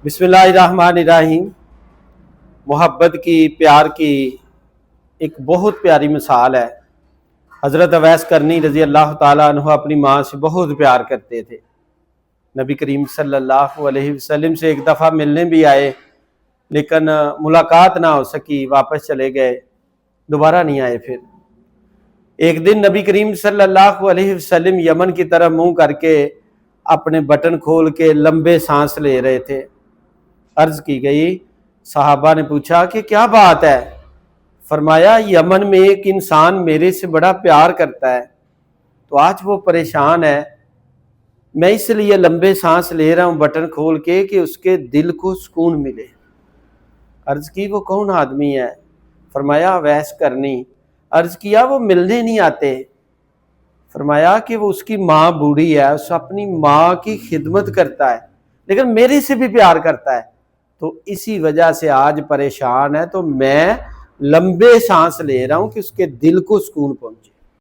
بسم اللہ الرحمن الرحیم۔ محبت کی، پیار کی ایک بہت پیاری مثال ہے۔ حضرت اویس کرنی رضی اللہ تعالیٰ عنہ اپنی ماں سے بہت پیار کرتے تھے۔ نبی کریم صلی اللہ علیہ وسلم سے ایک دفعہ ملنے بھی آئے، لیکن ملاقات نہ ہو سکی، واپس چلے گئے، دوبارہ نہیں آئے۔ پھر ایک دن نبی کریم صلی اللہ علیہ وسلم یمن کی طرف منہ کر کے اپنے بٹن کھول کے لمبے سانس لے رہے تھے۔ عرض کی گئی، صحابہ نے پوچھا کہ کیا بات ہے؟ فرمایا یمن میں ایک انسان میرے سے بڑا پیار کرتا ہے، تو آج وہ پریشان ہے، میں اس لیے لمبے سانس لے رہا ہوں بٹن کھول کے کہ اس کے دل کو سکون ملے۔ عرض کی وہ کون آدمی ہے؟ فرمایا اویس کرنی۔ عرض کیا وہ ملنے نہیں آتے؟ فرمایا کہ وہ اس کی ماں بوڑھی ہے، اس اپنی ماں کی خدمت کرتا ہے، لیکن میرے سے بھی پیار کرتا ہے، تو اسی وجہ سے آج پریشان ہے، تو میں لمبے سانس لے رہا ہوں کہ اس کے دل کو سکون پہنچے۔